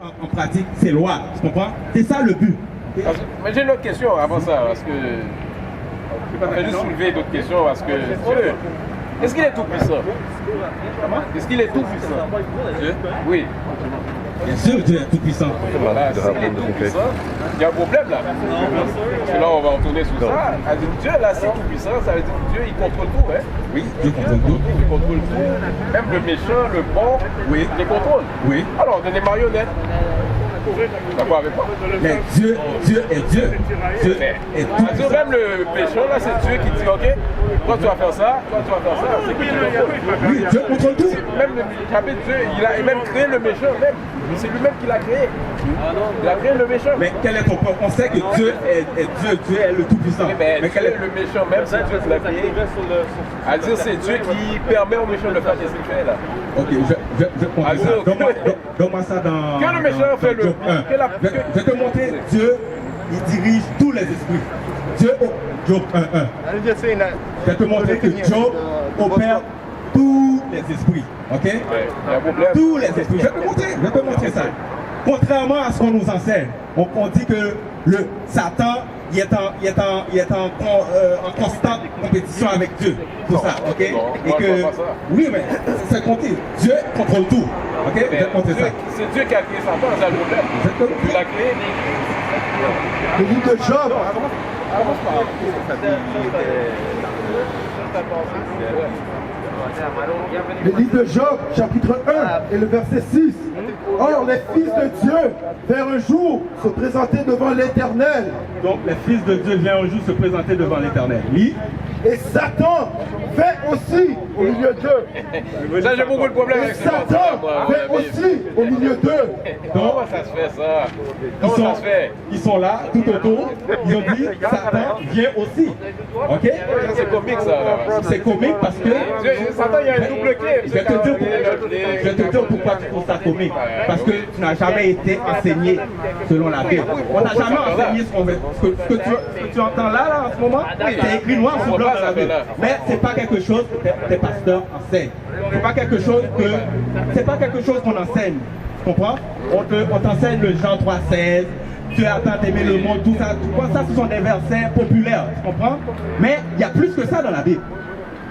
En pratique ces lois, tu comprends? C'est ça le but. Mais j'ai une autre question avant ça, parce que je vais juste soulever d'autres questions, parce que Dieu, est-ce qu'il est tout puissant? Est-ce qu'il est tout puissant? Dieu? Oui. Bien sûr, Dieu est tout puissant. Voilà, s'il est tout puissant, il y a un problème là. Parce que là, on va retourner sur ça. Dieu, là, c'est tout puissant, ça veut dire que Dieu, il contrôle tout, hein? Oui, Dieu contrôle tout. Il contrôle tout. Même le méchant, le bon, oui, il les contrôle. Oui. Alors, on est des marionnettes. D'accord avec moi? Mais Dieu est Dieu. Dieu est tout puissant. Même le méchant, là, c'est Dieu qui dit, ok, toi tu vas faire ça, toi tu vas faire ça. C'est qui contrôle? Oui, Dieu contrôle tout. Même Dieu, il a même créé le méchant, même. C'est lui-même qui l'a créé. Il a créé le méchant. Mais quel est ton problème? On sait que Dieu est Dieu, Dieu est le tout-puissant. Mais quel est le méchant? Même c'est Dieu qui l'a créé. À dire, c'est Dieu qui permet au méchant de faire ce qu'il fait là. Ok, je comprends ça. Donne-moi ça dans. Que le méchant fait le. Je vais te montrer, Dieu, il dirige tous les esprits. Dieu, Job 1.1. Je vais te montrer que Job opère tous les esprits. Ok? Tous les esprits. Je vais te montrer ça. Contrairement à ce qu'on nous enseigne, on dit que le Satan il est en constante compétition avec Dieu. Tout ça, ok? Et que, oui, mais c'est compté. Dieu contrôle tout. Ok? Je vais te montrer ça. C'est Dieu qui a créé Satan, c'est le problème. Il l'a créé. Le livre de Job. Le livre de Job, chapitre 1 et le verset 6. Or, les fils de Dieu vers un jour se présenter devant l'Éternel. Donc, les fils de Dieu viennent un jour se présenter devant l'Éternel. Oui. Et Satan fait aussi au milieu d'eux. Ça, j'ai beaucoup de problèmes avec ça. Satan fait aussi au milieu d'eux. Comment ça se fait ça? Comment ça se fait? Ils sont là, tout autour. Ils ont dit, Satan vient aussi. Ok? C'est comique ça. C'est comique parce que... Satan, il y a un double clé. Je vais te dire pourquoi tu trouves ça comique. Parce que tu n'as jamais été enseigné selon la Bible. On n'a jamais enseigné ce que tu entends là en ce moment. C'est écrit noir sur blanc dans la Bible. Mais c'est pas quelque chose que tes pasteurs enseignent. C'est pas quelque chose qu'on enseigne. Tu comprends? On t'enseigne le Jean 3,16. Tu attends d'aimer le monde, tout ça. Ça, ce sont des versets populaires. Tu comprends? Mais il y a plus que ça dans la Bible.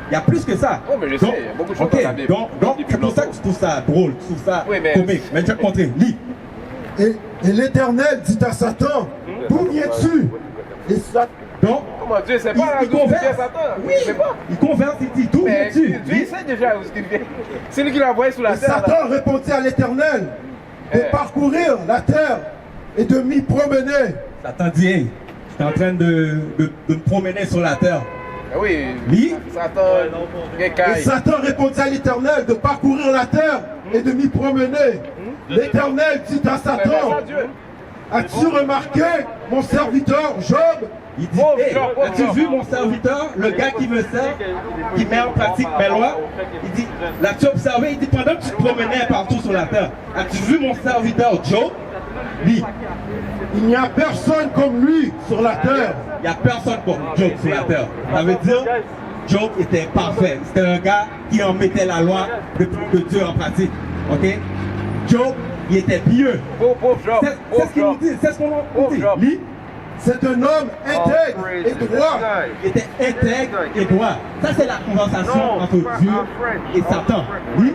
Il y a plus que ça. Oh, mais je sais, il y a beaucoup de choses dans la Bible. Donc c'est pour ça que tu trouves ça drôle, tu trouves ça comique. Mais je vais te montrer. Lis. Et l'Éternel dit à Satan, d'où viens-tu? Et Satan. Donc, comment Dieu sait pas il converse. Satan? Oui, il converse, il dit d'où viens-tu? Dieu sait déjà où il vient. C'est lui qui l'a envoyé sur la terre. Satan répondit à l'Éternel de parcourir la terre et de m'y promener. Satan dit, hey, je suis en train de me promener sur la terre. Oui, Et Satan répondit à l'Éternel de parcourir la terre et de m'y promener. L'Éternel dit à Satan, as-tu remarqué mon serviteur Job? Il dit, hey, as-tu vu mon serviteur, le gars qui me sert, qui met en pratique mes lois? Il dit, l'as-tu observé? Il dit, pendant que tu te promenais partout sur la terre, as-tu vu mon serviteur Job? Lui, il n'y a personne comme lui sur la terre. Il n'y a personne comme Job sur la terre. Ça veut dire, Job était parfait. C'était un gars qui en mettait la loi de Dieu en pratique. Ok? Job, il était pieux. C'est ce qu'il nous dit. C'est ce qu'on nous dit. Lui, c'est un homme intègre et droit. Il était intègre et droit. Ça, c'est la conversation entre Dieu et Satan. Oui.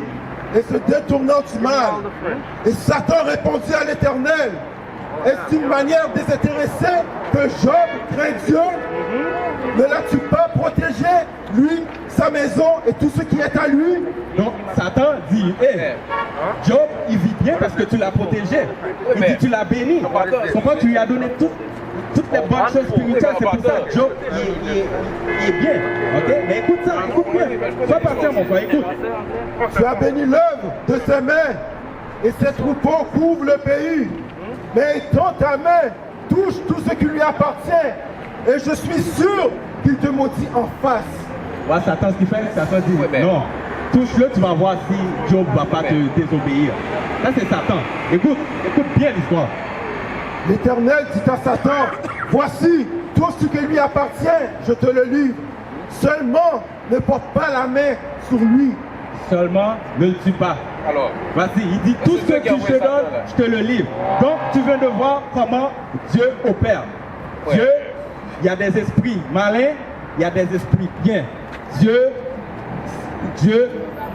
Et se détournant du mal. Et Satan répondit à l'Éternel, est-ce une manière désintéressée que Job craint Dieu? Ne l'as-tu pas protégé, lui, sa maison et tout ce qui est à lui? Donc Satan dit, hey, Job, il vit bien parce que tu l'as protégé. Il dit, tu l'as béni. Pourquoi tu lui as donné toutes les bonnes choses spirituelles? C'est pour ça que Job, il est bien. Ok? Mais écoute ça, écoute bien. Sois partir, mon frère, écoute. Tu as béni l'œuvre de ses mains et ses troupeaux couvrent le pays. Mais étends ta main, touche tout ce qui lui appartient. Et je suis sûr qu'il te maudit en face. Voilà, Satan, ce qu'il fait, Satan dit, non, touche-le, tu vas voir si Job ne va pas te désobéir. Ça, c'est Satan. Écoute bien l'histoire. L'Éternel dit à Satan, voici tout ce qui lui appartient, je te le livre. Seulement, ne porte pas la main sur lui. Seulement, ne le tue pas. Alors, voici, il dit, tout ce que tu te donnes, je te le livre. Donc, tu viens de voir comment Dieu opère. Ouais. Dieu, il y a des esprits malins, il y a des esprits bien. Dieu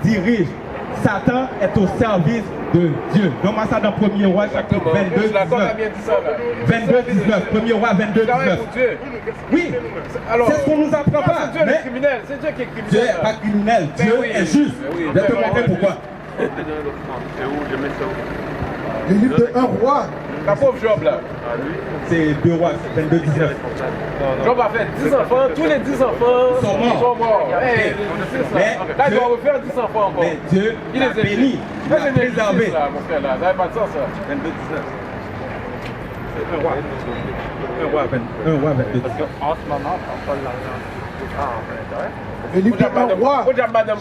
dirige. Satan est au service de Dieu. Donc, ça dans 1er roi, chapitre 22, 19. 22, 19. 1er roi, 22, 19. Oui, c'est ce qu'on nous apprend pas. C'est Dieu le criminel. C'est Dieu qui est criminel. Dieu n'est pas criminel. Dieu est juste. Je vais te montrer pourquoi. Le livre de 1 roi. La pauvre Job là. C'est 2 rois, 22, 19. Job a fait 10 enfants, tous les 10 enfants sont morts. Hey, là, il doit refaire 10 enfants encore. Mais Dieu, il a béni, il a préservé. Mon frère, là, ça n'avait pas de sens, ça. 22, 19. C'est 1 roi. 1 roi, 22. Parce qu'en ce moment, on parle de l'argent. Le livre de 1 roi,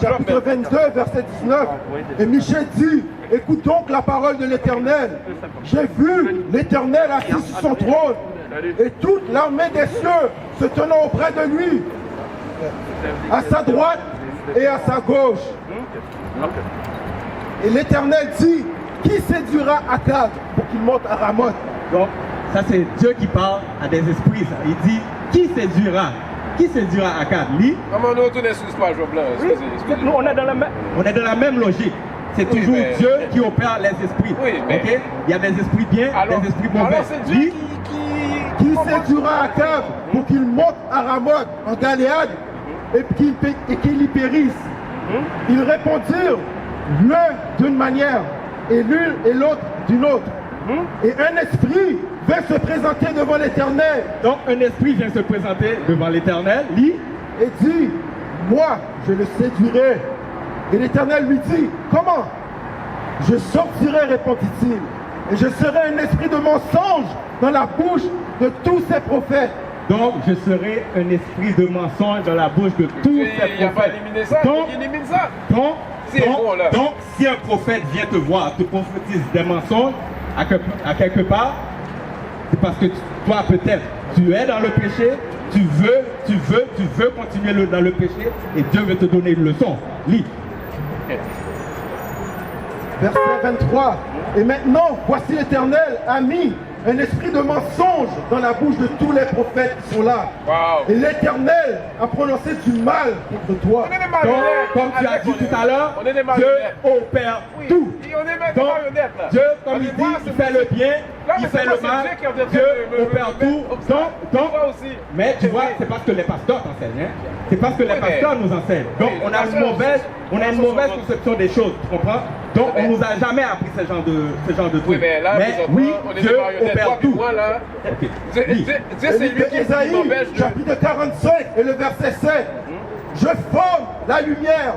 chapitre 22, verset 19. Et Michée dit, écoute donc la parole de l'Éternel. J'ai vu l'Éternel assis sur son trône et toute l'armée des cieux se tenant auprès de lui, à sa droite et à sa gauche. Et l'Éternel dit, qui séduira Akab pour qu'il monte à Ramoth? Donc, ça c'est Dieu qui parle à des esprits. Ça. Il dit, qui séduira? Qui séduira Akab? Lui? Comment nous retournons sur l'histoire, Job là? Excusez. Nous, on est dans la même logique. C'est toujours Dieu qui opère les esprits. Oui, mais... Okay? Il y a des esprits bien, des esprits mauvais. Alors c'est Dieu qui séduira Akab pour qu'il monte à Ramoth en Galéade et qu'il y périsse. Ils répondirent l'un d'une manière et l'une et l'autre d'une autre. Et un esprit vint se présenter devant l'Éternel. Donc un esprit vient se présenter devant l'Éternel, lit, et dit, moi je le séduirai. Et l'Éternel lui dit, comment? Je sortirai, répondit-il, et je serai un esprit de mensonge dans la bouche de tous ces prophètes. Donc je serai un esprit de mensonge dans la bouche de tous ces prophètes. Il n'a pas éliminé ça, il élimine ça. Donc si un prophète vient te voir, te prophétise des mensonges, à quelque part, c'est parce que toi peut-être tu es dans le péché, tu veux continuer dans le péché et Dieu veut te donner une leçon. Lis. Verset 23. Et maintenant, voici l'Éternel a mis un esprit de mensonge dans la bouche de tous les prophètes qui sont là. Wow. Et l'Éternel a prononcé du mal contre toi. Donc, comme tu as dit tout à l'heure, Dieu opère tout. Donc, Dieu, comme il dit, il fait le bien, il fait le mal, Dieu opère tout. Donc, mais tu vois, c'est parce que les pasteurs t'enseignent. Hein? C'est parce que les pasteurs nous enseignent. Donc, on a une mauvaise conception des choses, tu comprends? Donc, on nous a jamais appris ce genre de trucs. Oui, mais là, oui, Dieu opère tout. Là, okay. Dieu, c'est lui qui Ésaïe, chapitre 45 et le verset 7. Je forme la lumière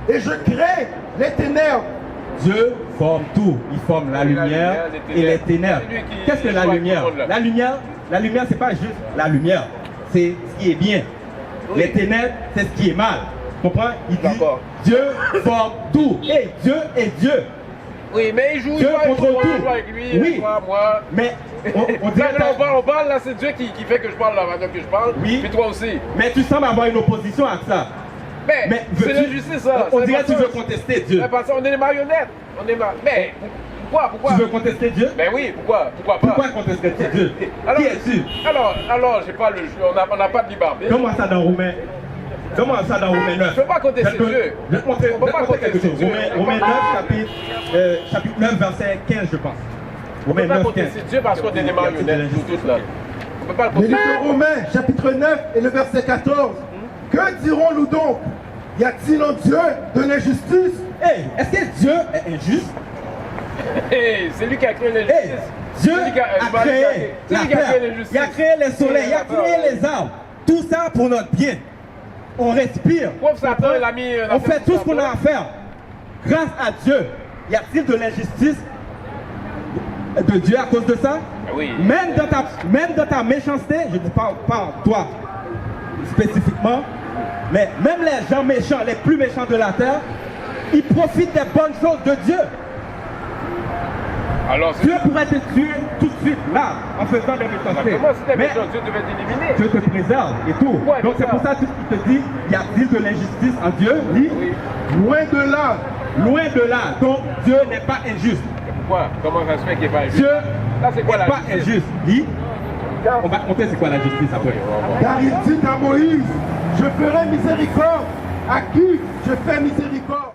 et je crée les ténèbres. Dieu forme tout. Il forme la lumière et les ténèbres. Qu'est-ce que la lumière? La lumière, c'est pas juste la lumière. C'est ce qui est bien. Oui. Les ténèbres, c'est ce qui est mal. Tu comprends? Il dit, Dieu forme tout. Et Dieu est Dieu. Oui, mais il joue, Dieu contrôle tout. Avec lui, oui, moi. Mais on dirait on parle là, c'est Dieu qui fait que je parle la manière que je parle. Oui. Puis toi aussi. Mais tu sembles avoir une opposition à ça. Mais c'est l'injustice, ça. On dirait que tu veux contester Dieu. Mais parce qu'on est des marionnettes. Mais pourquoi? Tu veux contester Dieu? Ben oui, pourquoi pas? Pourquoi contester Dieu? Qui es-tu? Alors, j'ai pas le jeu, on n'a pas de libre arbitre. Donne-moi ça dans Romains. Donne-moi ça dans Romains 9. Je ne peux pas contester Dieu. Je vais te montrer quelque chose. Romains 9, chapitre 9, verset 15, je pense. On ne peut pas contester Dieu parce qu'on est des marionnettes, nous tous là. On peut pas le Le livre contredire. de Romains, chapitre 9 et le verset 14. Que dirons-nous donc? Y a-t-il en Dieu de l'injustice? Hey, est-ce que Dieu est injuste? Hey, c'est lui qui a créé Hey, l'injustice. Dieu C'est lui qui a créé c'est la lui qui a terre, créé l'injustice. il a créé les soleils, il a créé les arbres. Tout ça pour notre bien. On respire. Pauvre Satan, il a mis. On fait tout ce qu'on a à faire. Grâce à Dieu, y a-t-il de l'injustice de Dieu à cause de ça? Oui. Même dans ta méchanceté, je ne dis pas toi spécifiquement, mais même les gens méchants, les plus méchants de la terre, ils profitent des bonnes choses de Dieu. Alors, c'est. Dieu pourrait te tuer tout de suite, là, en faisant des méchancetés. Comment c'était Mais méchant? Dieu devait t'éliminer. Dieu te préserve et tout. Ouais, Donc c'est c'est pour ça qu'il te dit, y a-t-il de l'injustice en Dieu? Lis. Oui. Loin de là. Loin de là. Donc Dieu n'est pas injuste. Pourquoi? Comment ça se fait qu'il n'est pas injuste? Dieu Là, c'est quoi n'est la pas justice? injuste. Lis. On va compter c'est quoi la justice après. Car il dit à Moïse, je ferai miséricorde à qui je fais miséricorde.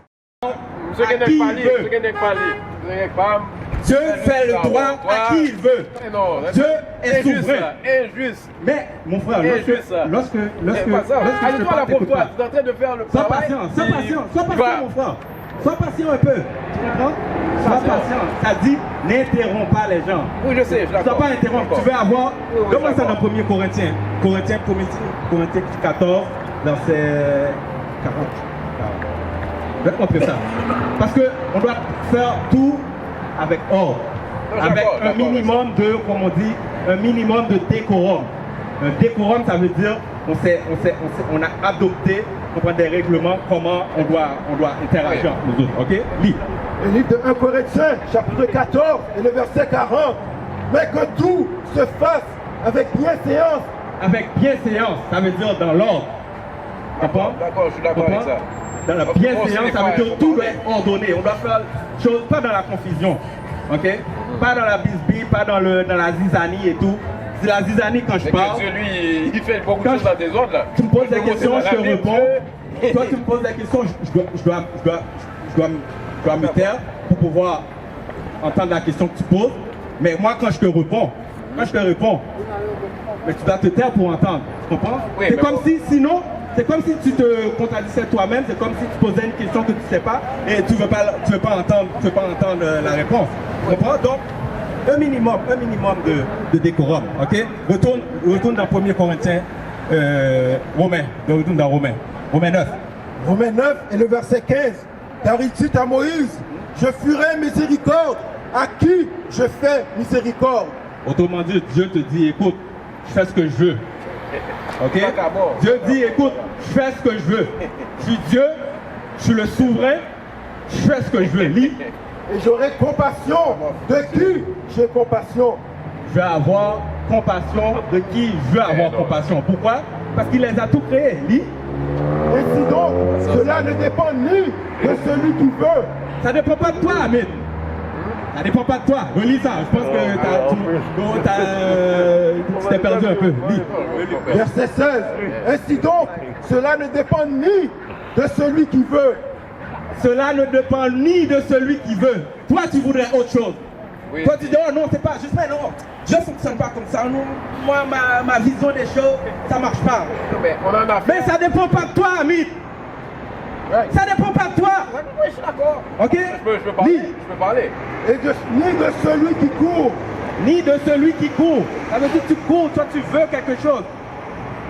Monsieur À qui qui n'est pas il lié, veut. monsieur qui n'est pas lié. Monsieur qui n'est pas. Dieu fait le droit à qui il veut. Mais non, Dieu est injuste, souverain. ça, injuste. Mais mon frère, Injuste, ça. lorsque C'est pas ça. je Allez-toi parle, là pour t'écoutes toi. pas. Tu es en train de faire le Sois travail. patient, sois puis patient, sois tu patient vas- mon frère. Sois patient un peu. Tu comprends? Sois Patient. patient. Ça dit, n'interromps pas les gens. Oui, je sais, je suis Tu dois d'accord. pas interrompre. D'accord. Tu veux avoir. Oui, Comment ça d'accord. dans 1er Corinthiens? Corinthiens 14, verset 40. Je vais te montrer ça. Parce qu'on doit faire tout avec ordre. Non, Avec d'accord, un d'accord, minimum de, comme on dit, un minimum de décorum. Un décorum, ça veut dire on a adopté des règlements, comment on doit interagir avec les autres. Ok? Lis. Le livre de 1 Corinthiens, chapitre 14 et le verset 40. Mais que tout se fasse avec bienséance. Avec bienséance, ça veut dire dans l'ordre. Comprends? D'accord, je suis d'accord avec ça. Dans la Donc, bienséance, ça veut dire faut tout doit parler. être ordonné. On doit faire les choses, pas dans la confusion. Ok? Pas dans la bisbille, pas dans la zizanie et tout. C'est la zizanie quand je C'est que parle. Dieu, lui, il fait beaucoup de Quand choses dans des ordres, là. Tu me poses Je des peux questions, monter je dans te la réponds. Bible. Toi, tu me poses des questions, je dois me taire pour pouvoir entendre la question que tu poses. Mais moi, quand je te réponds, mais tu dois te taire pour entendre. Tu comprends? Oui, C'est mais comme bon. si, sinon, c'est comme si tu te contradisais toi-même. C'est comme si tu posais une question que tu ne sais pas et tu veux pas entendre la réponse. Tu comprends? Donc, un minimum de décorum. Ok? Retourne dans 1er Corinthiens, retourne dans Romains 9. Romains 9 et le verset 15. Car il dit à Moïse, je ferai miséricorde à qui je fais miséricorde. Autrement dit, Dieu te dit, écoute, je fais ce que je veux. Ok? D'accord. Dieu dit, écoute, je fais ce que je veux. Je suis Dieu, je suis le souverain, je fais ce que je veux. Lis. Et j'aurai compassion de qui j'ai compassion. Je vais avoir compassion de qui je veux avoir compassion. Pourquoi? Parce qu'il les a tous créés. Lis. Ainsi donc, cela ne dépend ni de celui qui veut. Ça ne dépend pas de toi, Amine. Ça ne dépend pas de toi. Relis ça. Je pense que tu t'es perdu un peu. Lis. Verset 16. Ainsi donc, cela ne dépend ni de celui qui veut. Cela ne dépend ni de celui qui veut. Toi, tu voudrais autre chose. Oui. Toi, tu dis, oh non, c'est pas juste, mais non, je ne fonctionne pas comme ça. Non, moi, ma vision des choses, ça ne marche pas. Non, mais on en a fait. Mais ça ne dépend pas de toi, Amit. Ça ne dépend pas de toi. Oui, je suis d'accord. Ok? Je peux parler. Ni, Je peux parler. Et ni de celui qui court. ni de celui qui court. Ça veut dire que tu cours, toi, tu veux quelque chose.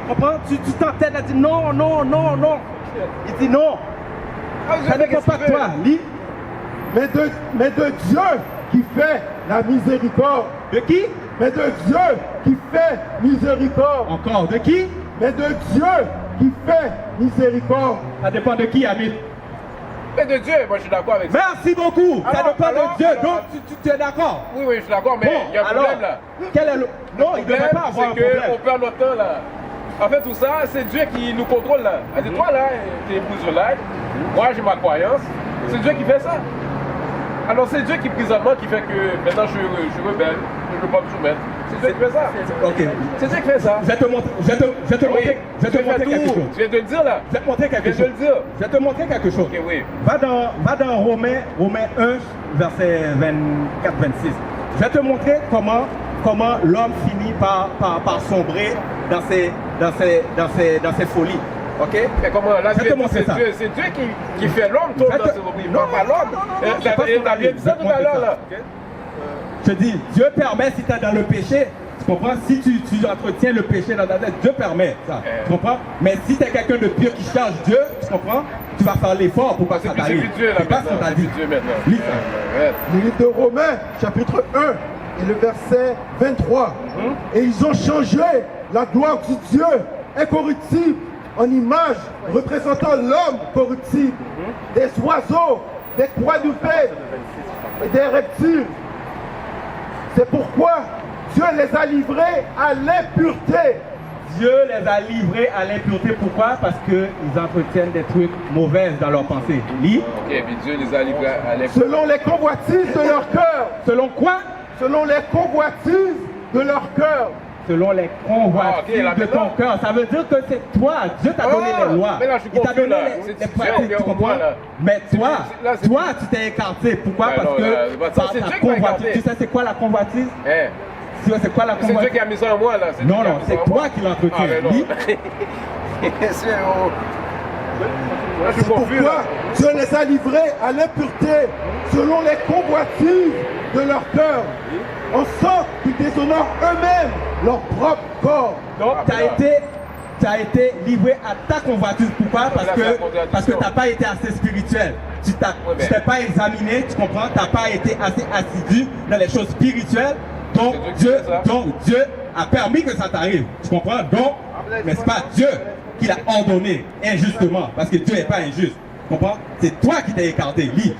Comprends? Tu t'entêtes à dire non, non, non, non. Il dit non. Ça ne dépend pas de toi. Lis. Mais de Dieu qui fait la miséricorde. De qui? Mais de Dieu qui fait miséricorde. Encore. De qui? Mais de Dieu qui fait miséricorde. Ça dépend de qui, Amit? Mais de Dieu, moi je suis d'accord avec ça. Merci beaucoup. Ça Alors, dépend alors, de Dieu. alors, Donc, tu es d'accord? Oui, oui, je suis d'accord, mais Bon, il y a un alors, problème là. quel est le... Non, il ne devrait pas avoir un c'est problème. qu'on perd notre temps là. En fait, tout ça, c'est Dieu qui nous contrôle là. Elle dit, toi là, tu es musulman, moi j'ai ma croyance. C'est Dieu qui fait ça. Alors c'est Dieu qui présentement qui fait que maintenant je suis rebelle, je ne veux pas me soumettre. C'est Dieu qui fait ça. Ok. C'est Dieu qui fait ça. Je vais te montrer, Oui, quelque chose. Tu viens de le dire là. Je vais te montrer Tu quelque viens de chose. le dire. Je vais te montrer quelque chose. Ok, oui. Va dans Romains 1, verset 24-26. Je vais te montrer comment comment l'homme finit par sombrer dans ses folies. Ok? Mais comment là, c'est Dieu qui fait l'homme tomber dans ses oublis, pas l'homme. T'as bien dit ça tout à l'heure là. Je dis, Dieu permet si tu es dans le péché. Tu comprends? Si tu entretiens le péché dans ta tête, Dieu permet ça. Tu comprends? Mais si tu es quelqu'un de pur qui cherche Dieu, tu comprends? Tu vas faire l'effort pour pas que ça t'arrive. C'est pas ce qu'on t'a dit. Le livre de Romains, chapitre 1, et le verset 23. Et ils ont changé la gloire du Dieu incorruptible en image représentant l'homme corruptible, des oiseaux, des quadrupèdes et des reptiles. C'est pourquoi Dieu les a livrés à l'impureté. Dieu les a livrés à l'impureté. Pourquoi? Parce qu'ils entretiennent des trucs mauvais dans leurs pensées. Lis. Ok, puis Dieu les a livrés à l'impureté. Selon les convoitises de leur cœur. Selon quoi? Selon les convoitises de leur cœur. Selon les convoitises de ton cœur. Ça veut dire que c'est toi. Dieu t'a donné les lois. Il t'a donné les pratiques. Tu comprends? Mais toi, tu t'es écarté. Pourquoi? Parce que ta convoitise. Tu sais c'est quoi la convoitise? C'est quoi la convoitise? C'est Dieu qui a mis ça en moi là. Non, c'est toi qui l'entretiens. C'est pourquoi Dieu les a livrés à l'impureté selon les convoitises de leur cœur, en sorte qu'ils déshonorent eux-mêmes leur propre corps. Donc tu as été livré à ta convoitise. Pourquoi? Parce que tu n'as pas été assez spirituel. Tu t'es pas examiné, tu comprends? Tu n'as pas été assez assidu dans les choses spirituelles. Donc Dieu a permis que ça t'arrive. Tu comprends? Donc, mais ce n'est pas Dieu qui l'a ordonné injustement, parce que Dieu n'est pas injuste. Tu comprends? C'est toi qui t'es écarté. Lis.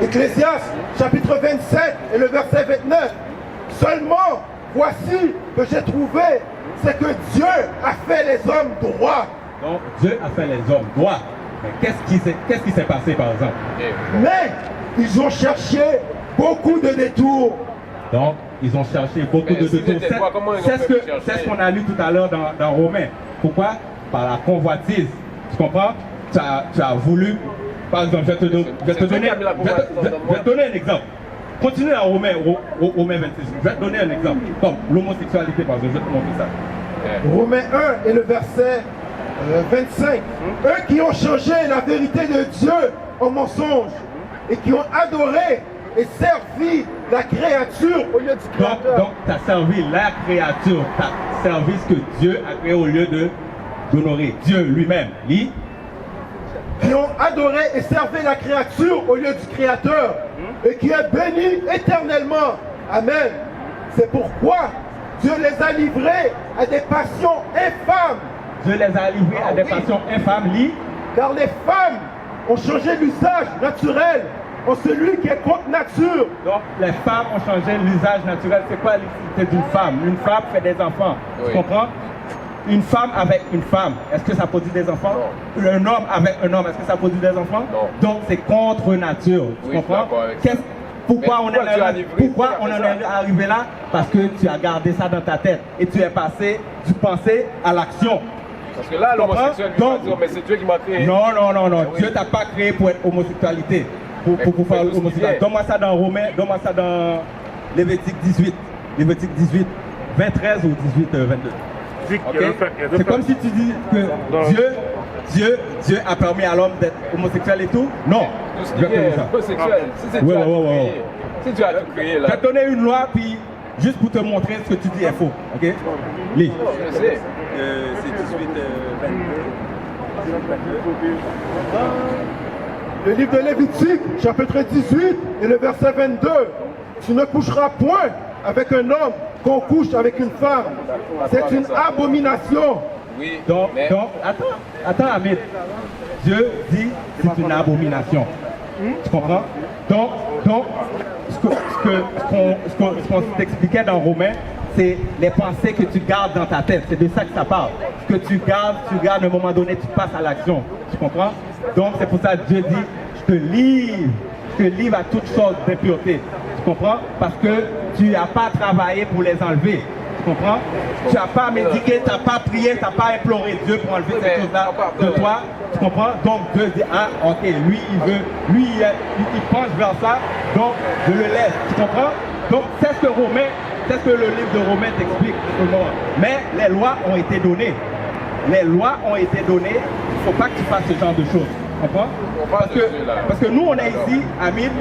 Ecclésiaste, chapitre 27 et le verset 29. Seulement, voici que j'ai trouvé, c'est que Dieu a fait les hommes droits. Donc, Dieu a fait les hommes droits. Mais qu'est-ce qui s'est passé, par exemple? Mais ils ont cherché beaucoup de détours. Donc, ils ont cherché beaucoup de détours. C'est ce qu'on a lu tout à l'heure dans Romains. Pourquoi? Par la convoitise. Tu comprends? Tu as voulu. Par exemple, je vais te donner un exemple. Continue à Romains 26. Je vais te donner un exemple. Comme l'homosexualité, par exemple. Je vais te montrer ça. Romains 1 et le verset 25. Eux qui ont changé la vérité de Dieu en mensonge et qui ont adoré et servi la créature au lieu du créateur. Donc tu as servi la créature, tu as servi ce que Dieu a créé au lieu d'honorer Dieu lui-même. Lis. Qui ont adoré et servi la créature au lieu du créateur et qui est béni éternellement. Amen. C'est pourquoi Dieu les a livrés à des passions infâmes. Dieu les a livrés à des passions infâmes. Lis. Car les femmes ont changé l'usage naturel en celui qui est contre nature. Donc les femmes ont changé l'usage naturel. C'est quoi l'utilité d'une femme? Une femme fait des enfants. Oui. Tu comprends? Une femme avec une femme, est-ce que ça produit des enfants? Non. Un homme avec un homme, est-ce que ça produit des enfants? Non. Donc c'est contre nature. Tu comprends? Pourquoi on en est arrivé là? Parce que tu as gardé ça dans ta tête et tu es passé du pensée à l'action. Parce que là, l'homosexuel, mais c'est Dieu qui m'a créé. Non. Oui. Dieu t'a pas créé pour être homosexualité. Pour faire l'homosexualité. Donne-moi ça dans Romains, donne-moi ça dans Lévitique 18. Lévitique 18, 23 ou 18, 22. Okay. C'est comme si tu dis que Dieu a permis à l'homme d'être homosexuel et tout. Non. Tout ce qui est homosexuel. Si c'est Dieu a tout créé. Si Dieu a tout créé là. Tu as donné une loi, puis juste pour te montrer ce que tu dis est faux. Ok? Lis. Je sais. C'est 18, 22. Le livre de Lévitique, chapitre 18 et le verset 22. Tu ne coucheras point avec un homme qu'on couche avec une femme. C'est une abomination. Oui. Donc attends, Hamid. Dieu dit que c'est une abomination. Tu comprends? Donc ce qu'on t'expliquait dans Romains, c'est les pensées que tu gardes dans ta tête. C'est de ça que ça parle. Ce que tu gardes, à un moment donné, tu passes à l'action. Tu comprends? Donc c'est pour ça que Dieu dit, je te livre à toutes sortes d'impuretés. Tu comprends? Parce que tu n'as pas travaillé pour les enlever. Tu comprends? Tu n'as pas médiqué, tu n'as pas prié, tu n'as pas imploré Dieu pour enlever ces choses-là de toi. Tu comprends? Donc Dieu dit, ah ok, lui il penche vers ça, donc je le laisse. Tu comprends? Donc c'est ce que le livre de Romains t'explique tout le monde. Mais les lois ont été données. Les lois ont été données. Il ne faut pas que tu fasses ce genre de choses. Comprends? Parce que nous, on est ici, Amine,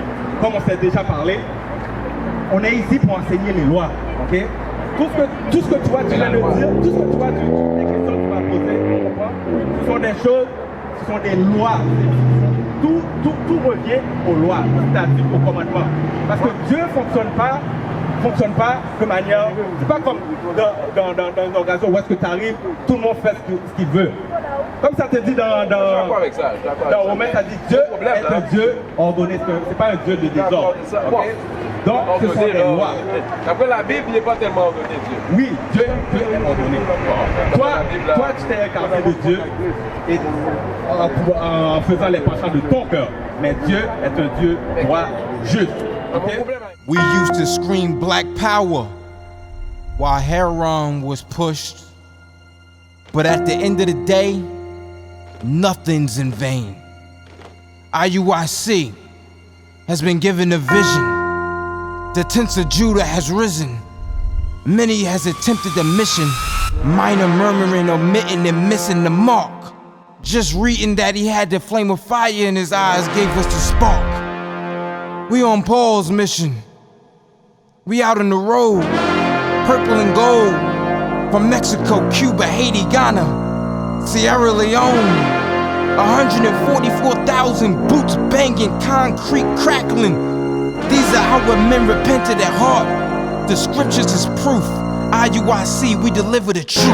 comme on s'est déjà parlé, on est ici pour enseigner les lois. Ok? Tout ce que toi tu viens de dire, tout ce que toi les questions que tu vas poser, comprends? Ce sont des choses, ce sont des lois. Tout revient aux lois, c'est-à-dire aux commandements. Parce que Dieu ne fonctionne pas de manière. C'est pas comme dans une organisation où est-ce que tu arrives, tout le monde fait ce qu'il veut. Comme ça te dit dans Romains, ça dit Dieu est un Dieu ordonné, c'est pas un Dieu de désordre. Okay? Donc ce sont des lois. D'après la Bible, il n'est pas tellement ordonné Dieu. Oui, Dieu est ordonné. Toi, tu t'es incarné de Dieu et en faisant les penchants de ton cœur. Mais Dieu est un Dieu droit, juste. Okay? We used to scream black power while Heron was pushed. But at the end of the day, nothing's in vain. IUIC has been given a vision. The tents of Judah has risen. Many has attempted the mission. Minor murmuring, omitting, and missing the mark. Just reading that he had the flame of fire in his eyes gave us the spark. We on Paul's mission. We out on the road, purple and gold. From Mexico, Cuba, Haiti, Ghana, Sierra Leone. 144,000 boots banging, concrete crackling. These are how men repented at heart. The scriptures is proof. IUIC, we deliver the truth.